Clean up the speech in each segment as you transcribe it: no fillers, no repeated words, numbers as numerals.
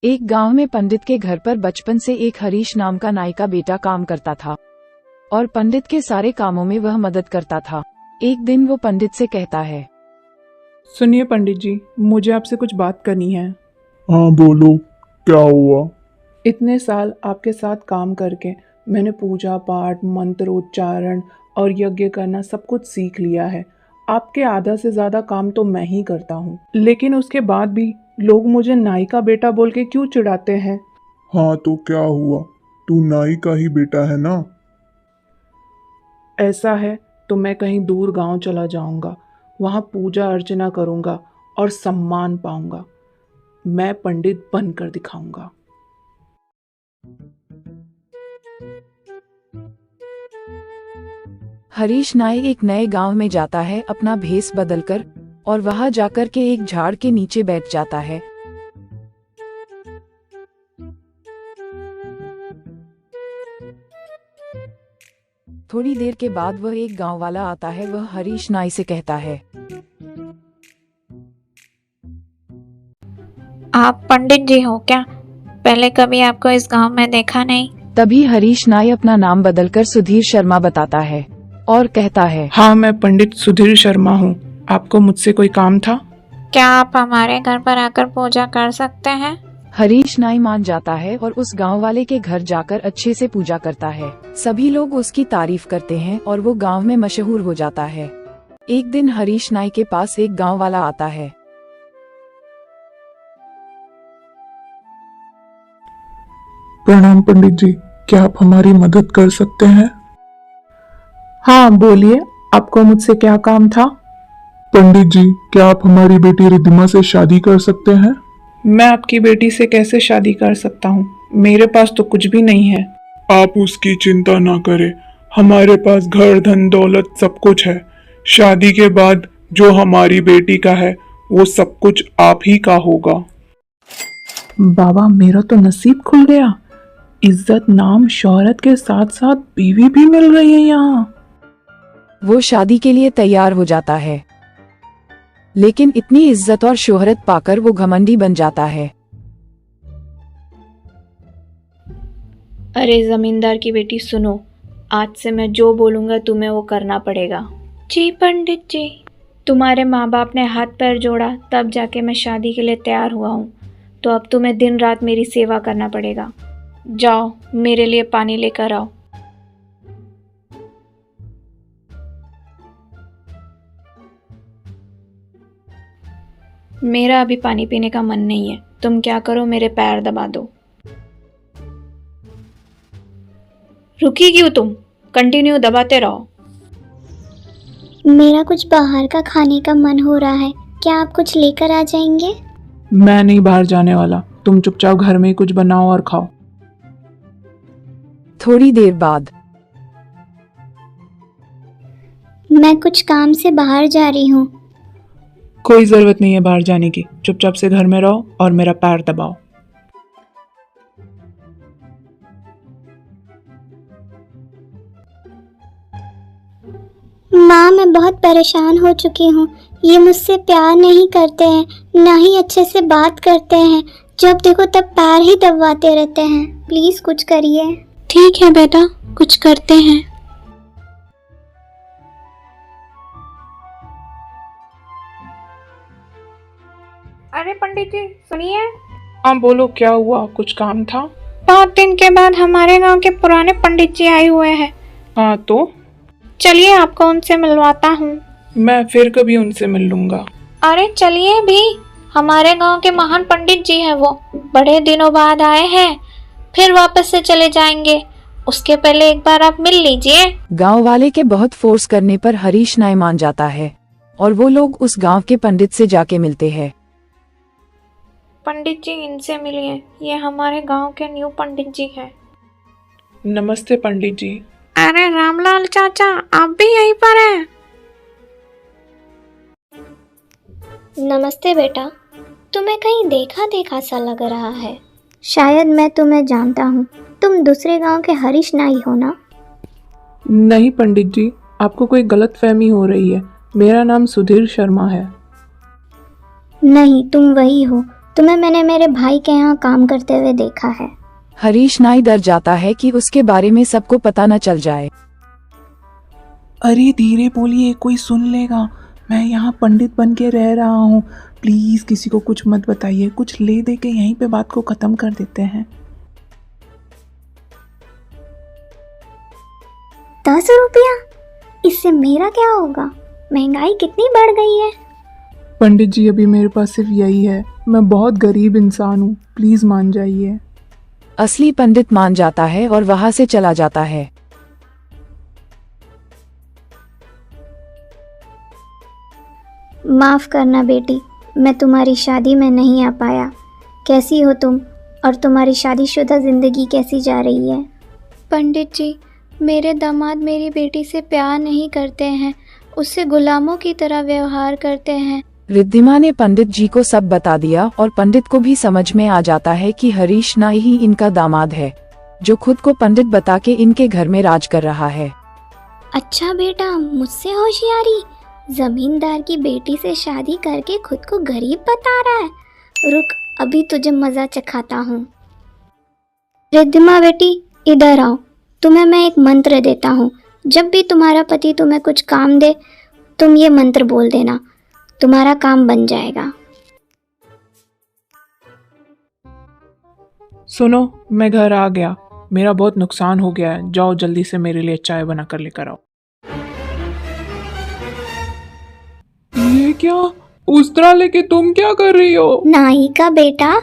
एक गांव में पंडित के घर पर बचपन से एक हरीश नाम का नाई का बेटा काम करता था और पंडित के सारे कामों में वह मदद करता था। एक दिन वो पंडित से कहता है, सुनिए पंडित जी, मुझे आपसे कुछ बात करनी है। हाँ बोलो, क्या हुआ? इतने साल आपके साथ काम करके मैंने पूजा पाठ, मंत्रोच्चारण और यज्ञ करना सब कुछ सीख लिया है। आपके आधा से ज़्यादा काम तो मैं ही करता हूँ, लेकिन उसके बाद भी लोग मुझे नाई का बेटा बोल के क्यों चिढ़ाते हैं? हाँ तो क्या हुआ? तू नाई का ही बेटा है ना? ऐसा है तो मैं कहीं दूर गांव चला जाऊंगा, वहाँ पूजा अर्चना करूंगा और सम्मान पाऊंगा। मैं पंडित बनकर दिखाऊंगा। हरीश नाई एक नए गांव में जाता है अपना भेष बदलकर और वहां जाकर के एक झाड़ के नीचे बैठ जाता है। थोड़ी देर के बाद वह एक गांव वाला आता है। वह हरीश नाई से कहता है, आप पंडित जी हो क्या? पहले कभी आपको इस गांव में देखा नहीं। तभी हरीश नाई अपना नाम बदलकर सुधीर शर्मा बताता है और कहता है, हाँ, मैं पंडित सुधीर शर्मा हूँ। आपको मुझसे कोई काम था? क्या आप हमारे घर पर आकर पूजा कर सकते हैं? हरीश नाई मान जाता है और उस गांव वाले के घर जाकर अच्छे से पूजा करता है। सभी लोग उसकी तारीफ करते हैं और वो गांव में मशहूर हो जाता है। एक दिन हरीश नाई के पास एक गांव वाला आता है। प्रणाम पंडित जी, क्या आप हमारी मदद कर सकते हैं? हाँ बोलिए, आपको मुझसे क्या काम था? पंडित जी, क्या आप हमारी बेटी रिद्धिमा से शादी कर सकते हैं? मैं आपकी बेटी से कैसे शादी कर सकता हूँ? मेरे पास तो कुछ भी नहीं है। आप उसकी चिंता ना करें, हमारे पास घर धन दौलत सब कुछ है। शादी के बाद जो हमारी बेटी का है वो सब कुछ आप ही का होगा। बाबा, मेरा तो नसीब खुल गया। इज्जत, नाम, शोहरत के साथ साथ बीवी भी मिल रही है यहाँ। वो शादी के लिए तैयार हो जाता है, लेकिन इतनी इज्जत और शोहरत पाकर वो घमंडी बन जाता है। अरे जमींदार की बेटी सुनो, आज से मैं जो बोलूँगा तुम्हें वो करना पड़ेगा। जी पंडित जी। तुम्हारे माँ बाप ने हाथ पैर जोड़ा तब जाके मैं शादी के लिए तैयार हुआ हूँ, तो अब तुम्हें दिन रात मेरी सेवा करना पड़ेगा। जाओ मेरे लिए पानी लेकर आओ। मेरा अभी पानी पीने का मन नहीं है, तुम क्या करो, मेरे पैर दबा दो। रुकी क्यों तुम? कंटिन्यू दबाते रहो। मेरा कुछ बाहर का खाने का मन हो रहा है, क्या आप कुछ लेकर आ जाएंगे? मैं नहीं बाहर जाने वाला, तुम चुपचाप घर में ही कुछ बनाओ और खाओ। थोड़ी देर बाद मैं कुछ काम से बाहर जा रही हूँ। कोई जरूरत नहीं है बाहर जाने की, चुपचाप से घर में रहो और मेरा पैर दबाओ। माँ, मैं बहुत परेशान हो चुकी हूँ। ये मुझसे प्यार नहीं करते हैं, ना ही अच्छे से बात करते हैं। जब देखो तब पैर ही दबाते रहते हैं। प्लीज कुछ करिए। ठीक है बेटा, कुछ करते हैं। अरे पंडित जी सुनिए। हाँ बोलो, क्या हुआ? कुछ काम था? बहुत दिन के बाद हमारे गांव के पुराने पंडित जी आए हुए हैं। हाँ तो चलिए आपको उनसे मिलवाता हूँ। मैं फिर कभी उनसे मिल लूंगा। अरे चलिए भी, हमारे गांव के महान पंडित जी हैं वो। बड़े दिनों बाद आए हैं, फिर वापस से चले जाएंगे। उसके पहले एक बार आप मिल लीजिए। गांव वाले के बहुत फोर्स करने पर हरीश नाई मान जाता है और वो लोग उस गांव के पंडित से जाके मिलते हैं। पंडित जी इनसे मिलिए, ये हमारे गांव के न्यू पंडित जी हैं। नमस्ते पंडित जी। अरे रामलाल चाचा, आप भी यहीं पर हैं? नमस्ते बेटा, तुम्हें कहीं देखा देखा सा लग रहा है। शायद मैं तुम्हें जानता हूँ। तुम दूसरे गांव के हरीश नाई हो ना? नहीं पंडित जी, आपको कोई गलतफहमी हो रही है। मेरा नाम सुधीर शर्मा है। नहीं, तुम वही हो। तुम्हें मैंने मेरे भाई के यहाँ काम करते हुए देखा है। हरीश नाई डर जाता है कि उसके बारे में सबको पता न चल जाए। अरे धीरे बोलिए, कोई सुन लेगा। मैं यहाँ पंडित बन के रह रहा हूँ। प्लीज किसी को कुछ मत बताइए। कुछ ले दे के यहीं पे बात को खत्म कर देते हैं। 10 रुपया? इससे मेरा क्या होगा? महंगाई कितनी बढ़ गई है। पंडित जी, अभी मेरे पास सिर्फ यही है। मैं बहुत गरीब इंसान हूँ, प्लीज मान जाइए। असली पंडित मान जाता है और वहां से चला जाता है। माफ करना बेटी, मैं तुम्हारी शादी में नहीं आ पाया। कैसी हो तुम, और तुम्हारी शादीशुदा जिंदगी कैसी जा रही है? पंडित जी, मेरे दामाद मेरी बेटी से प्यार नहीं करते हैं, उससे गुलामों की तरह व्यवहार करते हैं। रिद्धिमा ने पंडित जी को सब बता दिया और पंडित को भी समझ में आ जाता है कि हरीश नाई ही इनका दामाद है, जो खुद को पंडित बता के इनके घर में राज कर रहा है। अच्छा बेटा, मुझसे होशियारी। जमींदार की बेटी से शादी करके खुद को गरीब बता रहा है। रुक, अभी तुझे मजा चखाता हूँ। रिद्धिमा बेटी, इधर आओ। तुम्हें मैं एक मंत्र देता हूँ। जब भी तुम्हारा पति तुम्हें कुछ काम दे, तुम ये मंत्र बोल देना, तुम्हारा काम बन जाएगा। सुनो, मैं घर आ गया। मेरा बहुत नुकसान हो गया है। जाओ जल्दी से मेरे लिए चाय बना कर लेकर आओ। ये क्या? उस तरह लेके तुम क्या कर रही हो? नाई का बेटा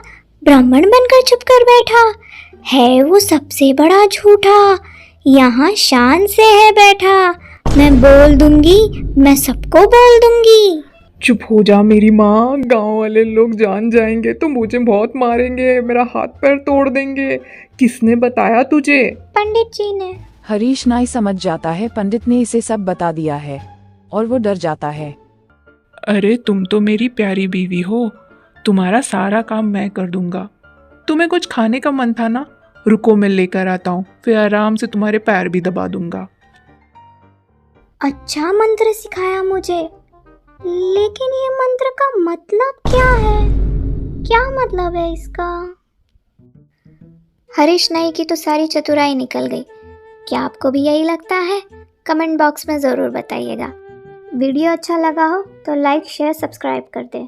ब्राह्मण बनकर चुप कर बैठा है, वो सबसे बड़ा झूठा। यहाँ शान से है बैठा। मैं बोल दूंगी, मैं सबको बोल दूंगी। चुप हो जा मेरी माँ। गांव वाले लोग जान जाएंगे तो मुझे बहुत मारेंगे, मेरा हाथ पैर तोड़ देंगे। किसने बताया तुझे? पंडित जी ने। हरीश नाई समझ जाता है पंडित ने इसे सब बता दिया है और वो डर जाता है। अरे तुम तो मेरी प्यारी बीवी हो, तुम्हारा सारा काम मैं कर दूंगा। तुम्हें कुछ खाने का मन था ना? रुको मैं लेकर आता हूँ, फिर आराम से तुम्हारे पैर भी दबा दूंगा। अच्छा मंत्र सिखाया मुझे, लेकिन ये मंत्र का मतलब क्या है? क्या मतलब है इसका? हरीश नाई की तो सारी चतुराई निकल गई। क्या आपको भी यही लगता है? कमेंट बॉक्स में ज़रूर बताइएगा। वीडियो अच्छा लगा हो तो लाइक, शेयर, सब्सक्राइब कर दें।